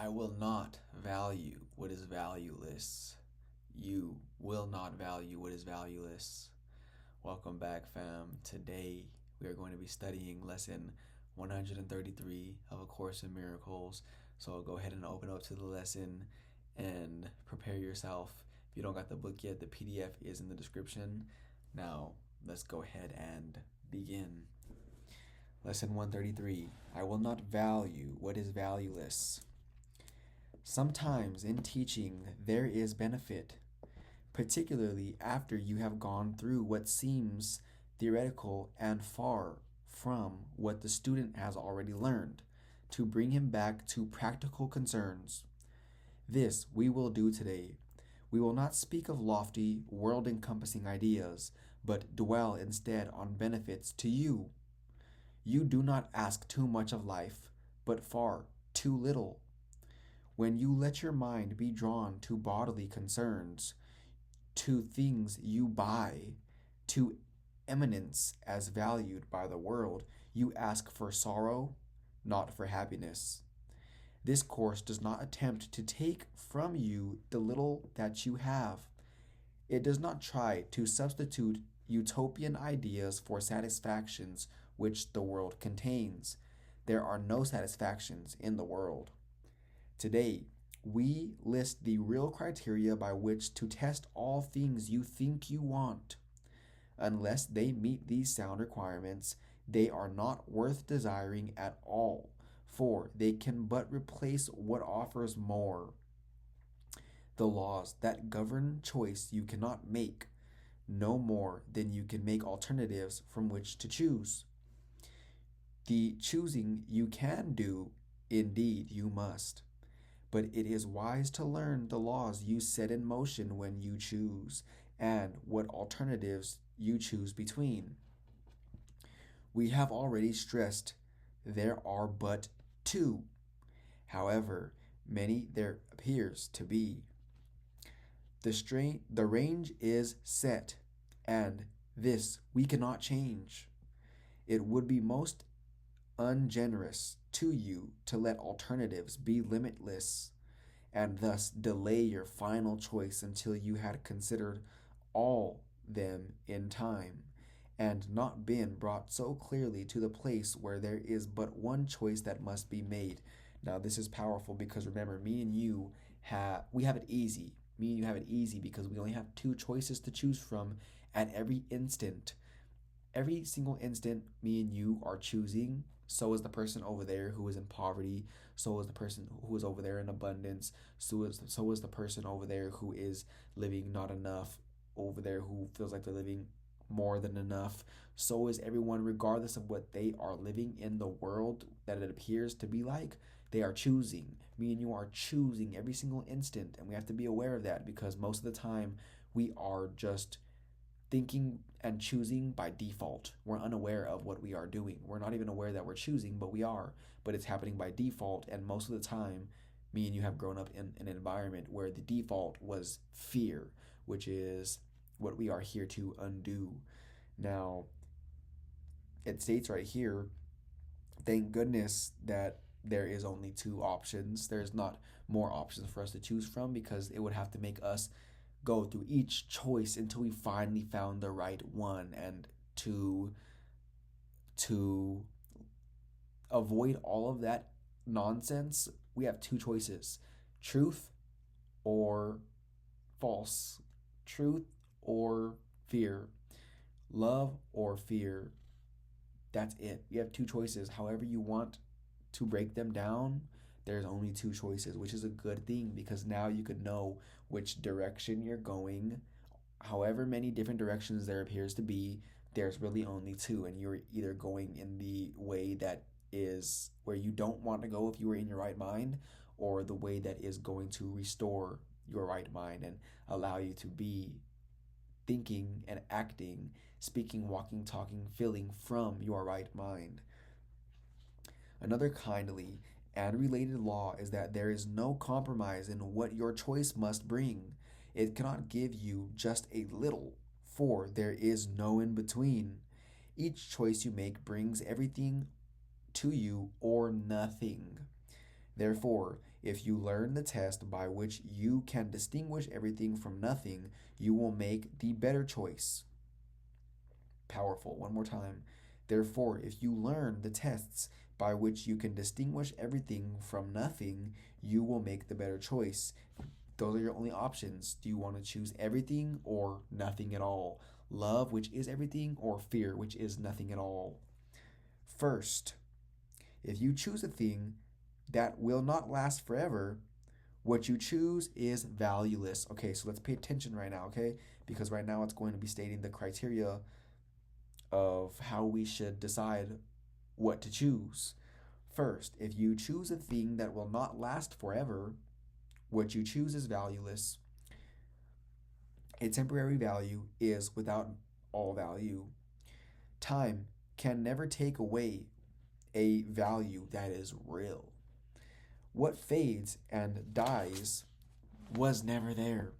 I will not value what is valueless. You will not value what is valueless. Welcome back, fam. Today we are going to be studying lesson 133 of A Course in Miracles. So go ahead and open up to the lesson and prepare yourself. If you don't got the book yet, the PDF is in the description. Now, let's go ahead and begin. Lesson 133. I will not value what is valueless. Sometimes in teaching there is benefit, particularly after you have gone through what seems theoretical and far from what the student has already learned, to bring him back to practical concerns. This we will do today. We will not speak of lofty, world-encompassing ideas, but dwell instead on benefits to you. You do not ask too much of life, but far too little. When you let your mind be drawn to bodily concerns, to things you buy, to eminence as valued by the world, you ask for sorrow, not for happiness. This course does not attempt to take from you the little that you have. It does not try to substitute utopian ideas for satisfactions which the world contains. There are no satisfactions in the world. Today, we list the real criteria by which to test all things you think you want. Unless they meet these sound requirements, they are not worth desiring at all, for they can but replace what offers more. The laws that govern choice you cannot make, no more than you can make alternatives from which to choose. The choosing you can do, indeed you must. But it is wise to learn the laws you set in motion when you choose, and what alternatives you choose between. We have already stressed there are but two. However, many there appears to be. The range is set, and this we cannot change. It would be most ungenerous to you to let alternatives be limitless, and thus delay your final choice until you had considered all them in time, and not been brought so clearly to the place where there is but one choice that must be made. Now this is powerful because remember, me and you have it easy. Me and you have it easy because we only have two choices to choose from at every instant. Every single instant me and you are choosing, so is the person over there who is in poverty, so is the person who is over there in abundance, so is the person over there who is living not enough, over there who feels like they're living more than enough. So is everyone, regardless of what they are living in the world that it appears to be like, they are choosing. Me and you are choosing every single instant, and we have to be aware of that because most of the time we are just thinking and choosing by default. We're unaware of what we are doing. We're not even aware that we're choosing, but we are. But it's happening by default, and most of the time, me and you have grown up in an environment where the default was fear, which is what we are here to undo. Now, it states right here, thank goodness that there is only two options. There's not more options for us to choose from because it would have to make us go through each choice until we finally found the right one. And to avoid all of that nonsense, we have two choices: truth or false, truth or fear, love or fear. That's it. You have two choices. However you want to break them down, there's only two choices, which is a good thing because now you could know which direction you're going. However many different directions there appears to be, there's really only two, and you're either going in the way that is where you don't want to go if you were in your right mind, or the way that is going to restore your right mind and allow you to be thinking and acting, speaking, walking, talking, feeling from your right mind. Another kindly and related law is that there is no compromise in what your choice must bring. It cannot give you just a little, for there is no in between. Each choice you make brings everything to you or nothing. Therefore, if you learn the test by which you can distinguish everything from nothing, you will make the better choice. Powerful. One more time. Therefore, if you learn the tests by which you can distinguish everything from nothing, you will make the better choice. Those are your only options. Do you want to choose everything or nothing at all? Love, which is everything, or fear, which is nothing at all? First, if you choose a thing that will not last forever, what you choose is valueless. Okay, so let's pay attention right now, okay? Because right now it's going to be stating the criteria of how we should decide what to choose. First, if you choose a thing that will not last forever, what you choose is valueless. A temporary value is without all value. Time can never take away a value that is real. What fades and dies was never there,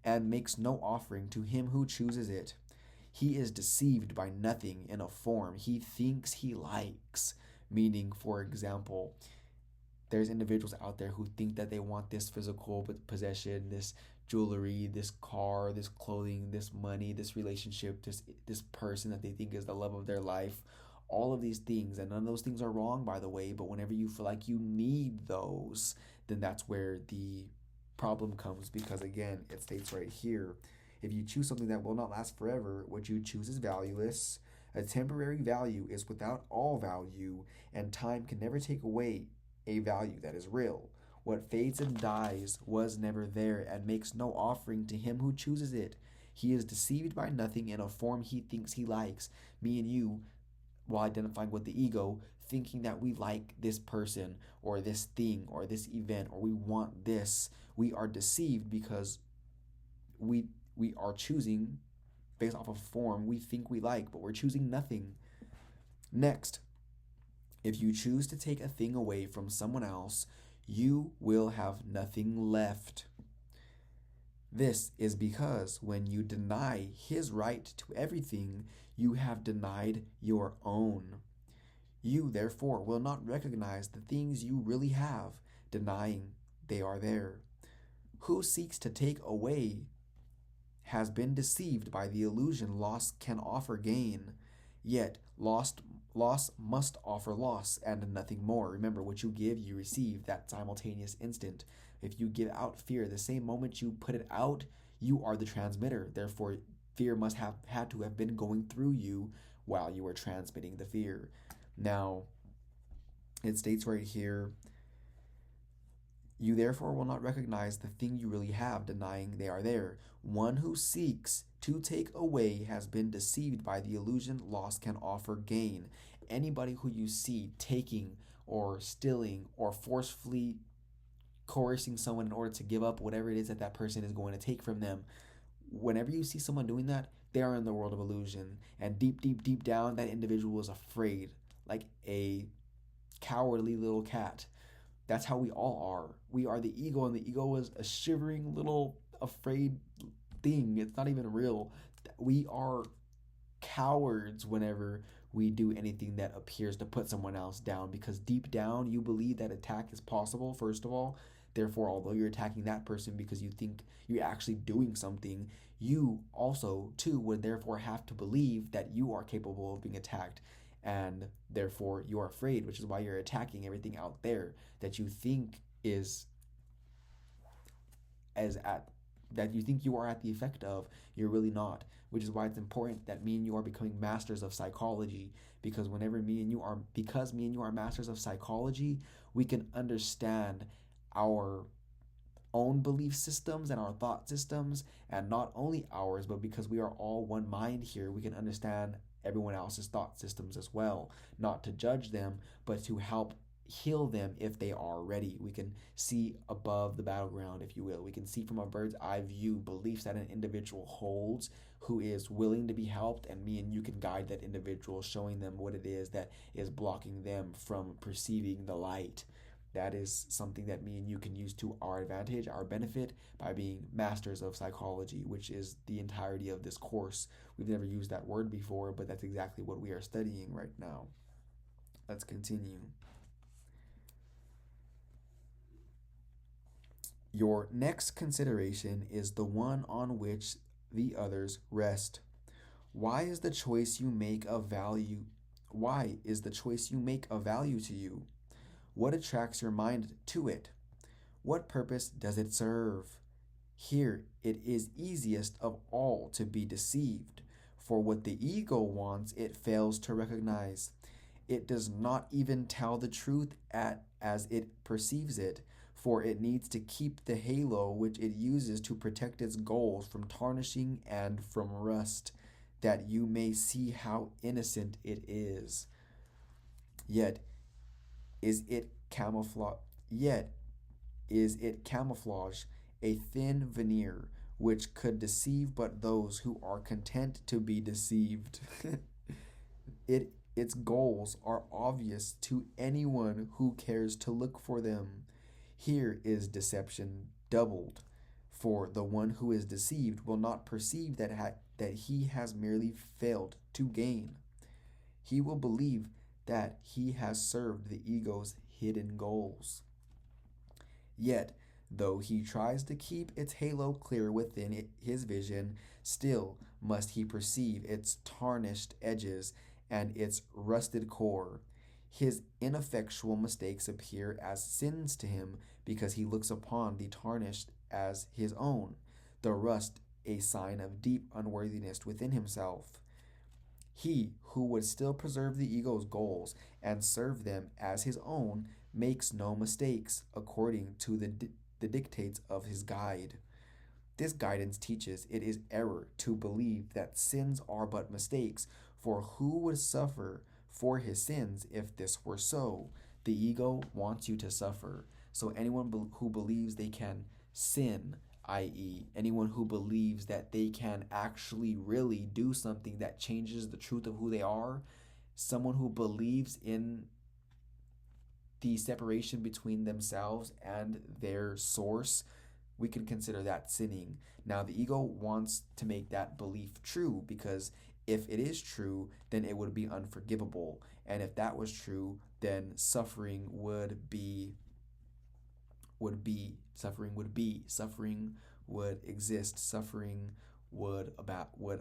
and makes no offering to him who chooses it. He is deceived by nothing in a form he thinks he likes. Meaning, for example, there's individuals out there who think that they want this physical possession, this jewelry, this car, this clothing, this money, this relationship, this person that they think is the love of their life. All of these things, and none of those things are wrong, by the way, but whenever you feel like you need those, then that's where the problem comes, because again, it states right here, if you choose something that will not last forever, what you choose is valueless. A temporary value is without all value, and time can never take away a value that is real. What fades and dies was never there, and makes no offering to him who chooses it. He is deceived by nothing in a form he thinks he likes. Me and you, while identifying with the ego, thinking that we like this person or this thing or this event or we want this, we are deceived because we are choosing based off of form we think we like, but we're choosing nothing. Next, if you choose to take a thing away from someone else, you will have nothing left. This is because when you deny his right to everything, you have denied your own. You, therefore, will not recognize the things you really have, denying they are there. Who seeks to take away has been deceived by the illusion loss can offer gain. Yet loss must offer loss and nothing more. Remember, what you give, you receive, that simultaneous instant. If you give out fear, the same moment you put it out, you are the transmitter. Therefore, fear must have had to have been going through you while you were transmitting the fear. Now, it states right here, you therefore will not recognize the thing you really have, denying they are there. One who seeks to take away has been deceived by the illusion loss can offer gain. Anybody who you see taking or stealing or forcefully coercing someone in order to give up whatever it is that that person is going to take from them, whenever you see someone doing that, they are in the world of illusion. And deep, deep, deep down, that individual is afraid, like a cowardly little cat. That's how we all are. We are the ego, and the ego is a shivering little afraid thing. It's not even real. We are cowards whenever we do anything that appears to put someone else down, because deep down you believe that attack is possible, first of all. Therefore, although you're attacking that person because you think you're actually doing something, you also too would therefore have to believe that you are capable of being attacked, and therefore you are afraid, which is why you're attacking everything out there that you think is as at that you think you are at the effect of. You're really not, which is why it's important that me and you are becoming masters of psychology, because me and you are masters of psychology, we can understand our own belief systems and our thought systems, and not only ours, but because we are all one mind here, we can understand everyone else's thought systems as well, not to judge them, but to help heal them if they are ready. We can see above the battleground, if you will. We can see from a bird's eye view beliefs that an individual holds who is willing to be helped, and me and you can guide that individual, showing them what it is that is blocking them from perceiving the light. That is something that me and you can use to our advantage, our benefit, by being masters of psychology, which is the entirety of this course. We've never used that word before, but that's exactly what we are studying right now. Let's continue. Your next consideration is the one on which the others rest. Why is the choice you make of value? Why is the choice you make of value to you? What attracts your mind to it? What purpose does it serve? Here it is easiest of all to be deceived, for what the ego wants it fails to recognize. It does not even tell the truth as it perceives it, for it needs to keep the halo which it uses to protect its goals from tarnishing and from rust, that you may see how innocent it is. Yet is it yet is it camouflage, a thin veneer which could deceive but those who are content to be deceived. Its goals are obvious to anyone who cares to look for them. Here is deception doubled, for the one who is deceived will not perceive that he has merely failed to gain. He will believe that he has served the ego's hidden goals. Yet, though he tries to keep its halo clear within his vision, still must he perceive its tarnished edges and its rusted core. His ineffectual mistakes appear as sins to him because he looks upon the tarnished as his own, the rust a sign of deep unworthiness within himself. He who would still preserve the ego's goals and serve them as his own makes no mistakes according to the dictates of his guide. This guidance teaches it is error to believe that sins are but mistakes, for who would suffer for his sins if this were so? The ego wants you to suffer. So anyone who believes they can sin, i.e., anyone who believes that they can actually really do something that changes the truth of who they are, someone who believes in the separation between themselves and their source, we can consider that sinning. Now, the ego wants to make that belief true because if it is true, then it would be unforgivable. And if that was true, then suffering would exist. Suffering would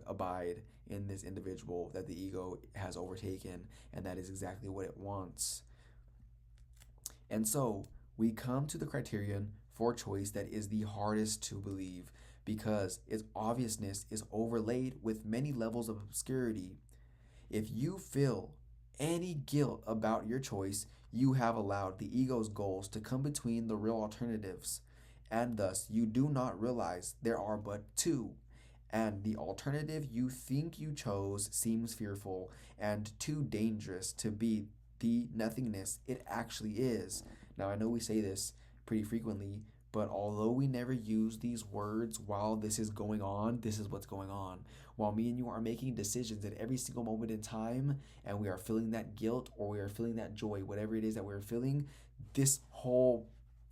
abide in this individual that the ego has overtaken, and that is exactly what it wants. And so we come to the criterion for choice that is the hardest to believe because its obviousness is overlaid with many levels of obscurity. If you feel any guilt about your choice, you have allowed the ego's goals to come between the real alternatives, and thus you do not realize there are but two. And the alternative you think you chose seems fearful and too dangerous to be the nothingness it actually is. Now, I know we say this pretty frequently, but although we never use these words while this is going on, this is what's going on. While me and you are making decisions at every single moment in time, and we are feeling that guilt or we are feeling that joy, whatever it is that we're feeling, this whole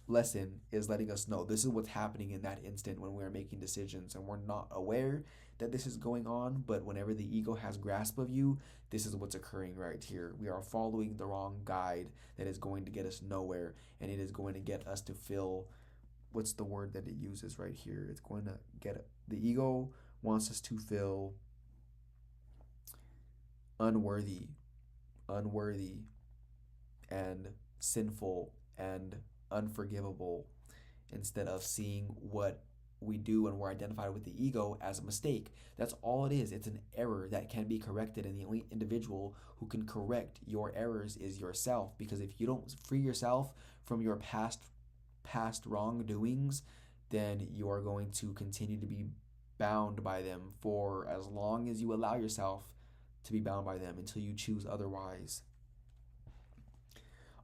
lesson is letting us know this is what's happening in that instant when we're making decisions and we're not aware that this is going on. But whenever the ego has grasp of you, this is what's occurring right here. We are following the wrong guide that is going to get us nowhere, and it is going to get us to feel, what's the word that it uses right here? It's going to get the ego wants us to feel unworthy and sinful and unforgivable, instead of seeing what we do and we're identified with the ego as a mistake. That's all it is. It's an error that can be corrected, and the only individual who can correct your errors is yourself, because if you don't free yourself from your past wrongdoings, then you are going to continue to be bound by them for as long as you allow yourself to be bound by them, until you choose otherwise.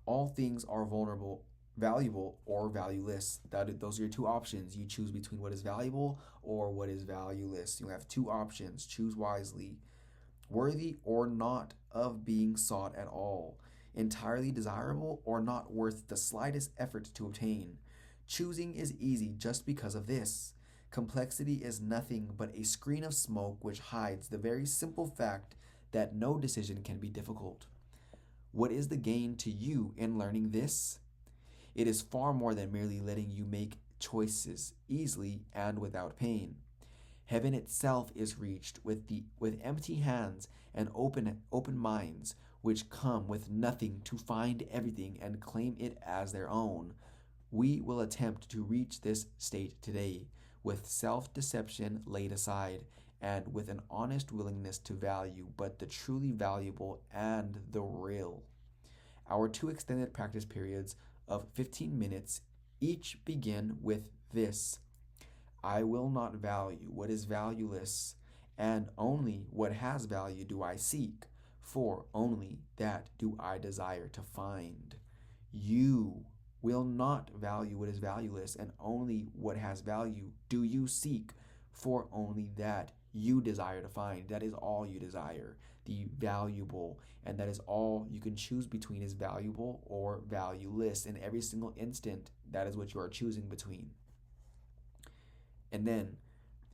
All things are valuable or valueless. Those are your two options. You choose between what is valuable or what is valueless. You have two options. Choose wisely. Worthy or not of being sought at all. Entirely desirable or not worth the slightest effort to obtain. Choosing is easy just because of this. Complexity is nothing but a screen of smoke which hides the very simple fact that no decision can be difficult. What is the gain to you in learning this? It is far more than merely letting you make choices easily and without pain. Heaven itself is reached with empty hands and open minds, which come with nothing to find everything and claim it as their own. We will attempt to reach this state today, with self-deception laid aside, and with an honest willingness to value but the truly valuable and the real. Our 2 extended practice periods of 15 minutes each begin with this: I will not value what is valueless, and only what has value do I seek, for only that do I desire to find. You will not value what is valueless, and only what has value do you seek, for only that you desire to find. That is all you desire, the valuable, and that is all you can choose between is valuable or valueless. In every single instant, that is what you are choosing between.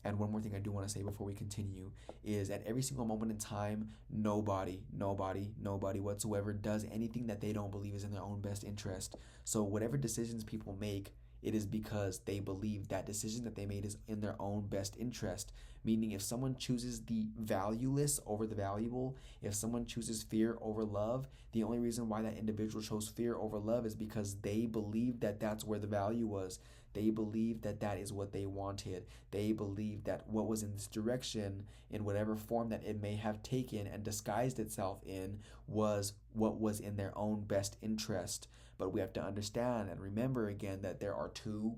And one more thing I do want to say before we continue is at every single moment in time, nobody whatsoever does anything that they don't believe is in their own best interest. So whatever decisions people make, it is because they believe that decision that they made is in their own best interest. Meaning, if someone chooses the valueless over the valuable, if someone chooses fear over love, the only reason why that individual chose fear over love is because they believed that that's where the value was. They believed that that is what they wanted. They believed that what was in this direction, in whatever form that it may have taken and disguised itself in, was what was in their own best interest. But we have to understand and remember again that there are 2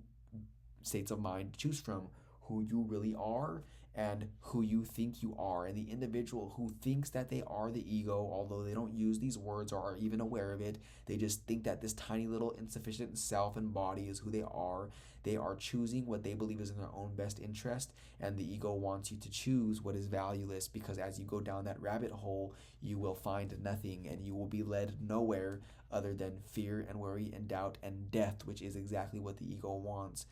states of mind to choose from: who you really are and who you think you are. And the individual who thinks that they are the ego, although they don't use these words or are even aware of it, they just think that this tiny little insufficient self and body is who they are. They are choosing what they believe is in their own best interest, and the ego wants you to choose what is valueless, because as you go down that rabbit hole, you will find nothing and you will be led nowhere other than fear and worry and doubt and death, which is exactly what the ego wants.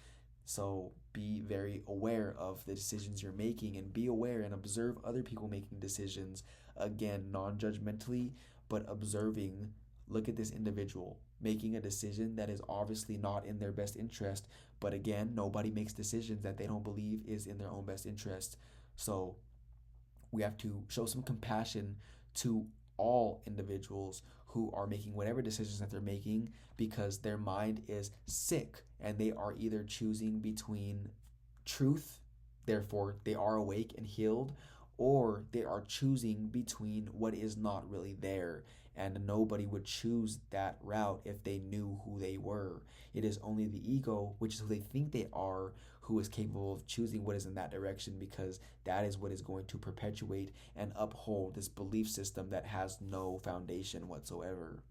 So be very aware of the decisions you're making, and be aware and observe other people making decisions. Again, non-judgmentally, but observing. Look at this individual making a decision that is obviously not in their best interest. But again, nobody makes decisions that they don't believe is in their own best interest. So we have to show some compassion to all individuals who are making whatever decisions that they're making, because their mind is sick and they are either choosing between truth, therefore they are awake and healed, or they are choosing between what is not really there. And nobody would choose that route if they knew who they were. It is only the ego, which is who they think they are, who is capable of choosing what is in that direction, because that is what is going to perpetuate and uphold this belief system that has no foundation whatsoever.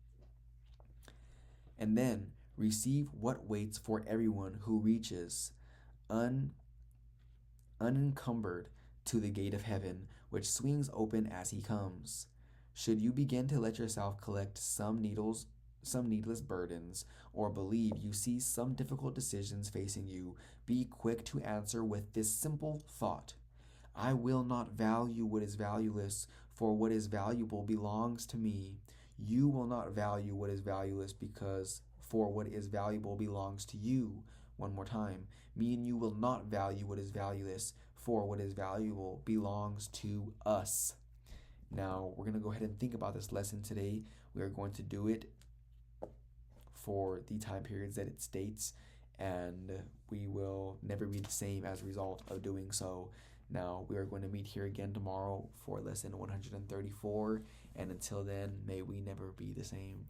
And then receive what waits for everyone who reaches unencumbered to the gate of heaven, which swings open as he comes. Should you begin to let yourself collect some needless burdens, or believe you see some difficult decisions facing you, be quick to answer with this simple thought: I will not value what is valueless, for what is valuable belongs to me. You will not value what is valueless, because for what is valuable belongs to you. One more time. Me and you will not value what is valueless, for what is valuable belongs to us. Now, we're going to go ahead and think about this lesson today. We are going to do it for the time periods that it states, and we will never be the same as a result of doing so. Now, we are going to meet here again tomorrow for lesson 134, and until then, may we never be the same.